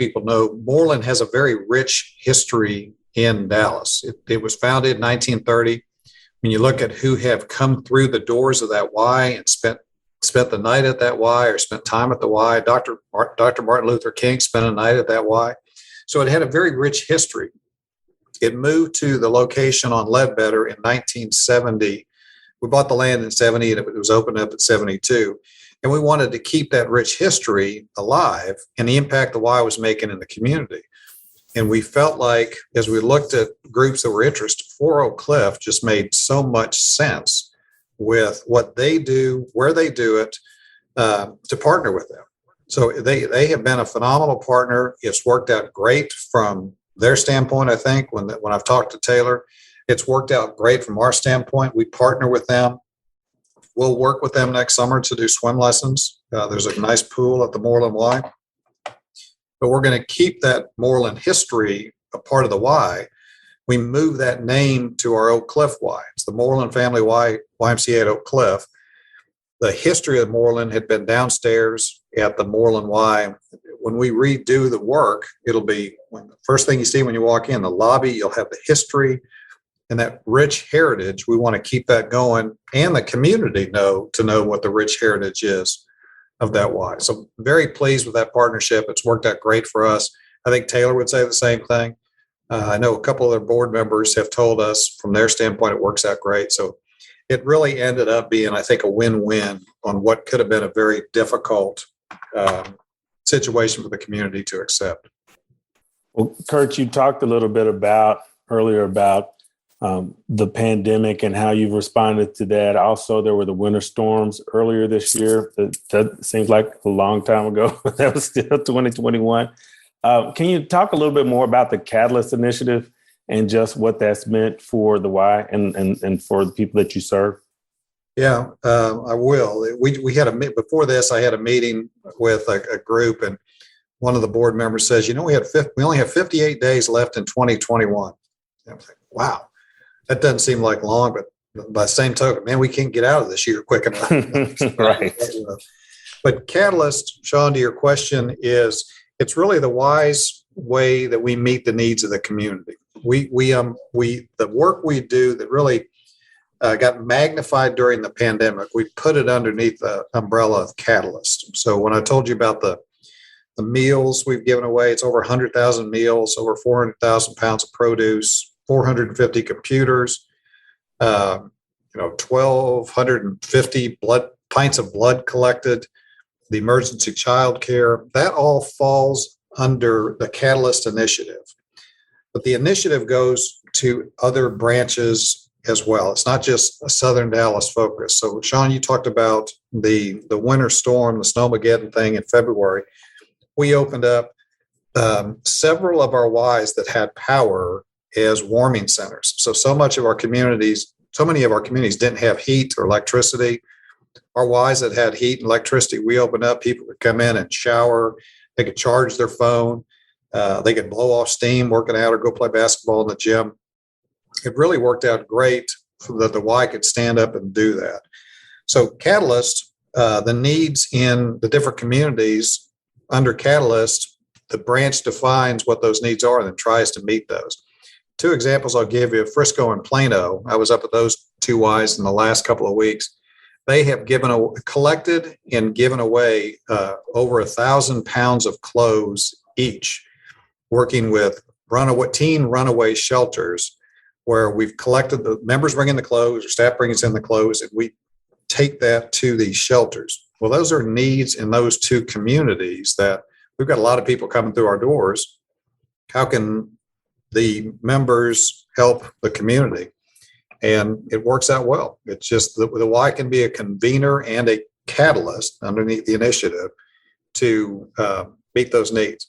people know, Moreland has a very rich history in Dallas. It was founded in 1930. When you look at who have come through the doors of that Y and spent the night at that Y or spent time at the Y, Dr. Martin Luther King spent a night at that Y. So it had a very rich history. It moved to the location on Ledbetter in 1970. We bought the land in 70 and it was opened up in 72. And we wanted to keep that rich history alive and the impact the Y was making in the community. And we felt like, as we looked at groups that were interested, Four Oak Cliff just made so much sense with what they do, where they do it, to partner with them. So they have been a phenomenal partner. It's worked out great from their standpoint, I think. When I've talked to Taylor, it's worked out great from our standpoint. We partner with them. We'll work with them next summer to do swim lessons. There's a nice pool at the Moreland Y. But we're going to keep that Moreland history a part of the Y. We move that name to our Oak Cliff Y. It's the Moreland Family YMCA at Oak Cliff. The history of Moreland had been downstairs at the Moreland Y. When we redo the work, it'll be the first thing you see when you walk in the lobby. You'll have the history and that rich heritage. We want to keep that going, and the community know what the rich heritage is of that Y. So very pleased with that partnership. It's worked out great for us. I think Taylor would say the same thing. I know a couple of their board members have told us from their standpoint it works out great. So it really ended up being, I think, a win-win on what could have been a very difficult situation for the community to accept. Well, Curt, you talked a little bit earlier about the pandemic and how you've responded to that. Also, there were the winter storms earlier this year. That seems like a long time ago. That was still 2021. Can you talk a little bit more about the Catalyst Initiative and just what that's meant for the Y and for the people that you serve? Yeah, I will. We had before this, I had a meeting with a group, and one of the board members says, we only have 58 days left in 2021. I was like, wow. That doesn't seem like long, but by the same token, man, we can't get out of this year quick enough. Right. But Catalyst, Shawn, to your question, it's really the wise way that we meet the needs of the community. The work we do that really got magnified during the pandemic, we put it underneath the umbrella of Catalyst. So when I told you about the meals we've given away, it's over 100,000 meals, over 400,000 pounds of produce, 450 computers, 1,250 pints of blood collected, the emergency child care. That all falls under the Catalyst Initiative. But the initiative goes to other branches as well. It's not just a Southern Dallas focus. So, Shawn, you talked about the winter storm, the Snowmageddon thing in February. We opened up several of our Ys that had power as warming centers. So many of our communities didn't have heat or electricity. Our Ys that had heat and electricity, we opened up, people could come in and shower, they could charge their phone, they could blow off steam working out or go play basketball in the gym. It really worked out great so that the Y could stand up and do that. So Catalyst, the needs in the different communities under Catalyst, the branch defines what those needs are and then tries to meet those. Two examples I'll give you, Frisco and Plano. I was up at those two Ys in the last couple of weeks. They have collected and given away over 1,000 pounds of clothes each, working with teen runaway shelters, where we've collected the members bring in the clothes, or staff brings in the clothes, and we take that to these shelters. Well, those are needs in those two communities that we've got a lot of people coming through our doors. How can the members help the community? And it works out well. It's just the Y can be a convener and a catalyst underneath the initiative to meet those needs.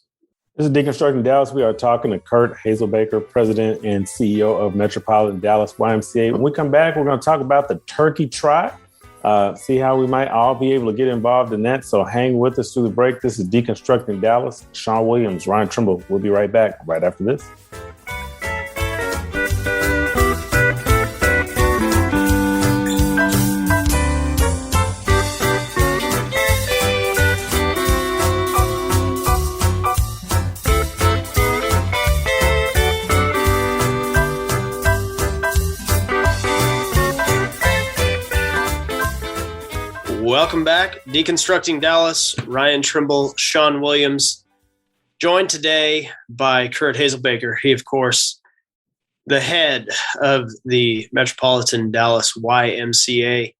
This is Deconstructing Dallas. We are talking to Curt Hazelbaker, President and CEO of Metropolitan Dallas YMCA. When we come back, we're going to talk about the Turkey Trot, see how we might all be able to get involved in that. So hang with us through the break. This is Deconstructing Dallas. Shawn Williams, Ryan Trimble. We'll be right back right after this. Welcome back. Deconstructing Dallas, Ryan Trimble, Shawn Williams, joined today by Curt Hazelbaker. He, of course, the head of the Metropolitan Dallas YMCA.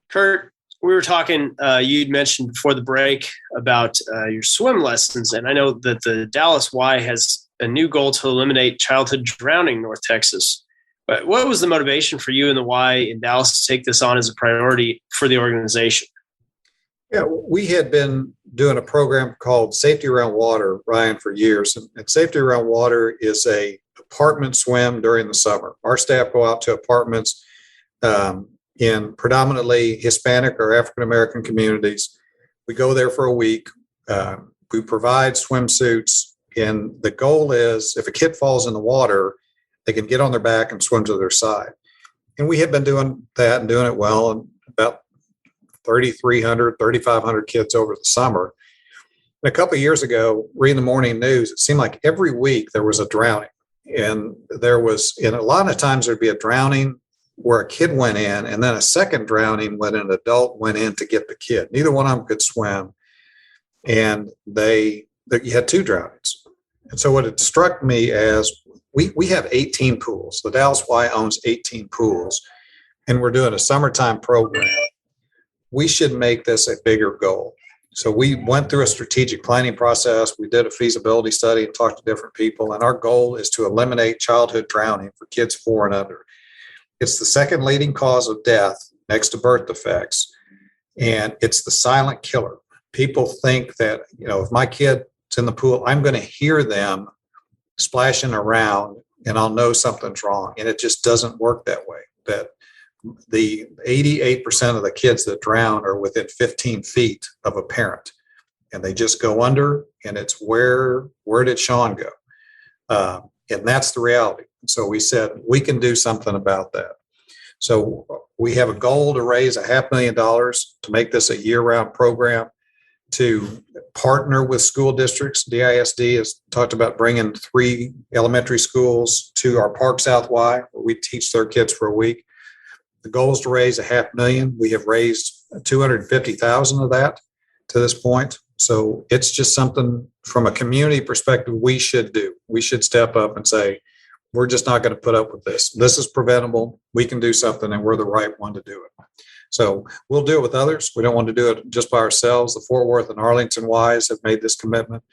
Curt, we were talking, you'd mentioned before the break about your swim lessons, and I know that the Dallas Y has a new goal to eliminate childhood drowning in North Texas. But what was the motivation for you and the Y in Dallas to take this on as a priority for the organization? Yeah, we had been doing a program called Safety Around Water, Ryan, for years. And Safety Around Water is a apartment swim during the summer. Our staff go out to apartments in predominantly Hispanic or African-American communities. We go there for a week. We provide swimsuits. And the goal is if a kid falls in the water, they can get on their back and swim to their side. And we had been doing that and doing it well, and about 3,300, 3,500 kids over the summer. And a couple of years ago, reading the morning news, it seemed like every week there was a drowning. And a lot of times there'd be a drowning where a kid went in, and then a second drowning when an adult went in to get the kid. Neither one of them could swim. And you had two drownings. And so what it struck me as, we have 18 pools. The Dallas Y owns 18 pools, and we're doing a summertime program. We should make this a bigger goal. So we went through a strategic planning process. We did a feasibility study and talked to different people, and our goal is to eliminate childhood drowning for kids 4 and under. It's the second leading cause of death next to birth defects, and it's the silent killer. People think that, if my kid's in the pool, I'm going to hear them splashing around and I'll know something's wrong. And it just doesn't work that way. That the 88% of the kids that drown are within 15 feet of a parent, and they just go under, and it's where did Shawn go? And that's the reality. So we said we can do something about that. So we have a goal to raise $500,000 to make this a year-round program, to partner with school districts. DISD has talked about bringing 3 elementary schools to our Park South Y, where we teach their kids for a week. The goal is to raise $500,000. We have raised $250,000 of that to this point. So it's just something from a community perspective we should do. We should step up and say, we're just not going to put up with this. This is preventable. We can do something, and we're the right one to do it. So we'll do it with others. We don't want to do it just by ourselves. The Fort Worth and Arlington Ys have made this commitment.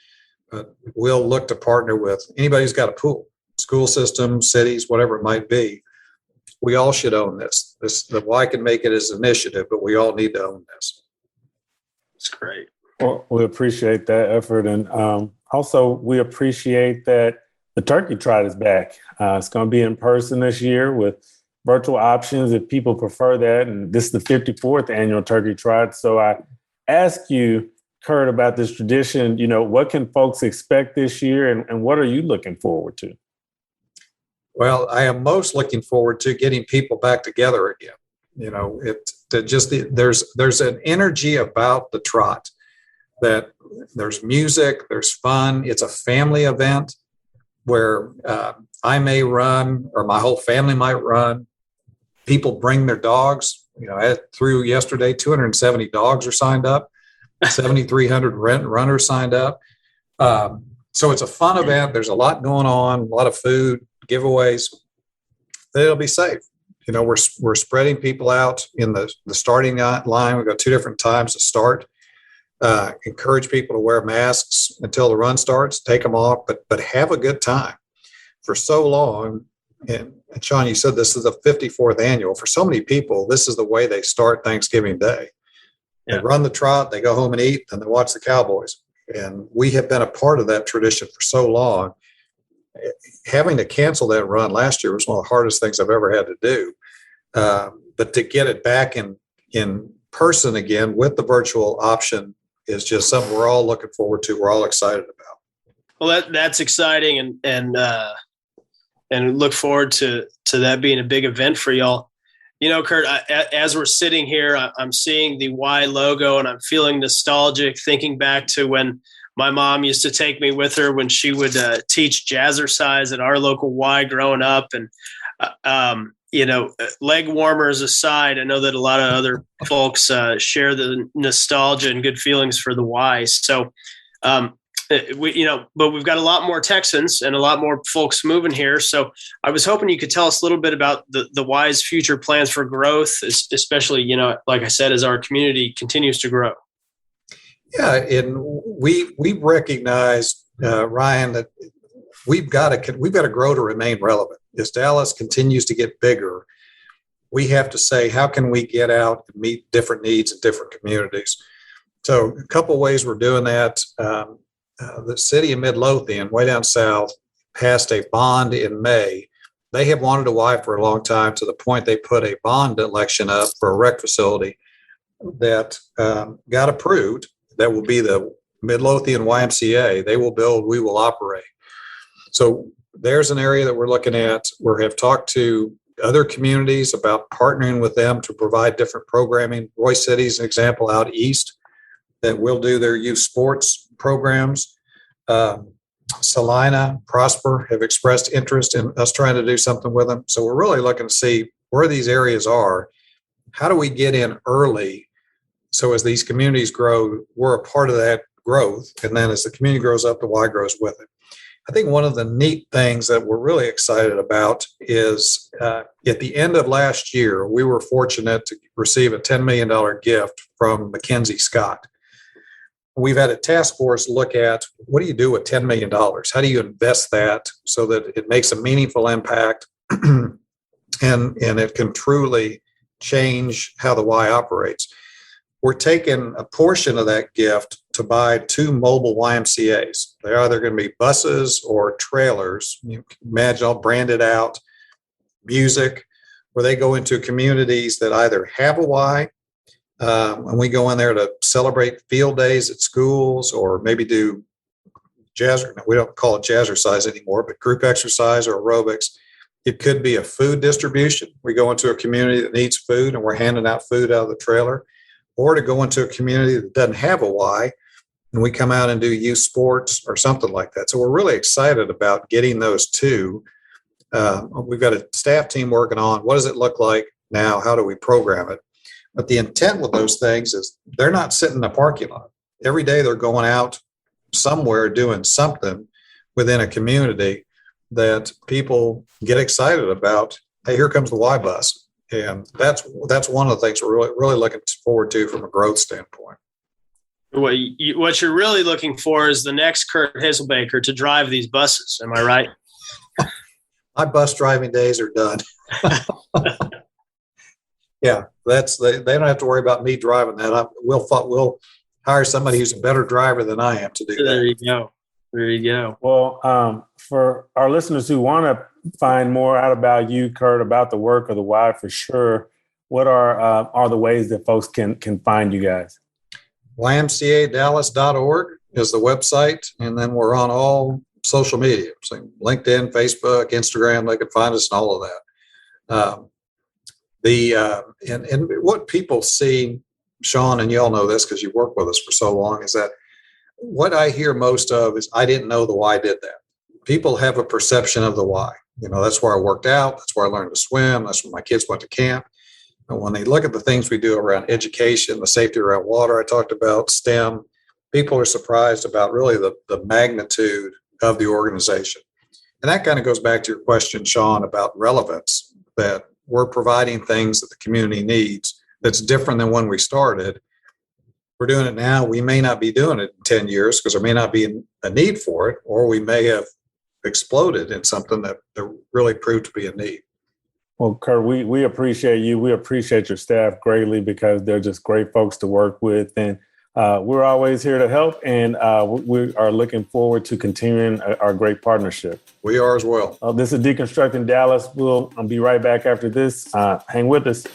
But we'll look to partner with anybody who's got a pool, school systems, cities, whatever it might be. We all should own this. The Y can make it as an initiative, but we all need to own this. That's great. Well, we appreciate that effort. And also, we appreciate that the Turkey Trot is back. It's going to be in person this year with virtual options if people prefer that. And this is the 54th annual Turkey Trot. So I ask you, Curt, about this tradition. What can folks expect this year, and what are you looking forward to? Well, I am most looking forward to getting people back together again. There's an energy about the trot that there's music, there's fun. It's a family event where I may run, or my whole family might run. People bring their dogs. Through yesterday, 270 dogs are signed up, 7,300 runners signed up. So it's a fun event. There's a lot going on, a lot of food, giveaways. It'll be safe. We're spreading people out in the starting line. We've got 2 different times to start. Encourage people to wear masks until the run starts. Take them off, but have a good time. For so long, and Shawn, you said this is the 54th annual. For so many people, this is the way they start Thanksgiving Day. They run the trot, they go home and eat, and they watch the Cowboys. And we have been a part of that tradition for so long. Having to cancel that run last year was one of the hardest things I've ever had to do. But to get it back in person again with the virtual option is just something we're all looking forward to. We're all excited about. Well, that's exciting, and look forward to that being a big event for y'all. Curt, as we're sitting here, I'm seeing the Y logo, and I'm feeling nostalgic, thinking back to when my mom used to take me with her when she would teach jazzercise at our local Y growing up. And leg warmers aside, I know that a lot of other folks share the nostalgia and good feelings for the Y. So, but we've got a lot more Texans and a lot more folks moving here. So I was hoping you could tell us a little bit about the Y's future plans for growth, especially, like I said, as our community continues to grow. Yeah, and we recognize, Ryan, that we've got to grow to remain relevant. As Dallas continues to get bigger, we have to say, how can we get out and meet different needs in different communities? So a couple ways we're doing that. The city of Midlothian, way down south, passed a bond in May. They have wanted a Y for a long time, to the point they put a bond election up for a rec facility that got approved. That will be the Midlothian YMCA. They will build, we will operate. So there's an area that we're looking at. We have talked to other communities about partnering with them to provide different programming. Royce City's an example out east that will do their youth sports programs. Salina, Prosper have expressed interest in us trying to do something with them. So we're really looking to see where these areas are. How do we get in early? So as these communities grow, we're a part of that growth. And then as the community grows up, the Y grows with it. I think one of the neat things that we're really excited about is at the end of last year, we were fortunate to receive a $10 million gift from Mackenzie Scott. We've had a task force look at, what do you do with $10 million? How do you invest that so that it makes a meaningful impact and it can truly change how the Y operates? We're taking a portion of that gift to buy 2 mobile YMCAs. They're either going to be buses or trailers. You can imagine all branded out, music, where they go into communities that either have a Y, and we go in there to celebrate field days at schools, or maybe do jazz. We don't call it jazzercise anymore, but group exercise or aerobics. It could be a food distribution. We go into a community that needs food and we're handing out food out of the trailer, or to go into a community that doesn't have a Y and we come out and do youth sports or something like that. So we're really excited about getting those two. We've got a staff team working on what does it look like now? How do we program it? But the intent with those things is they're not sitting in a parking lot. Every day they're going out somewhere doing something within a community that people get excited about. Hey, here comes the Y bus. And that's one of the things we're really looking forward to from a growth standpoint. What you're really looking for is the next Curt Hazelbaker to drive these buses. Am I right? My bus driving days are done. Yeah, they don't have to worry about me driving that. We'll hire somebody who's a better driver than I am to do that. There you go. Well, for our listeners who want to find more out about you, Curt, about the work of the Y for sure, what are the ways that folks can find you guys? YMCADallas.org is the website, and then we're on all social media, so LinkedIn, Facebook, Instagram. They can find us and all of that. And what people see, Shawn, and you all know this because you worked with us for so long, is that what I hear most of is, I didn't know the Y did that. People have a perception of the Y. That's where I worked out. That's where I learned to swim. That's where my kids went to camp. And when they look at the things we do around education, the safety around water, I talked about STEM, people are surprised about really the magnitude of the organization. And that kind of goes back to your question, Shawn, about relevance, that we're providing things that the community needs that's different than when we started. We're doing it now. We may not be doing it in 10 years because there may not be a need for it, or we may have exploded in something that really proved to be a need. Well, Curt, we appreciate you. We appreciate your staff greatly because they're just great folks to work with. And we're always here to help. And we are looking forward to continuing our great partnership. We are as well. This is Deconstructing Dallas. We'll be right back after this. Hang with us.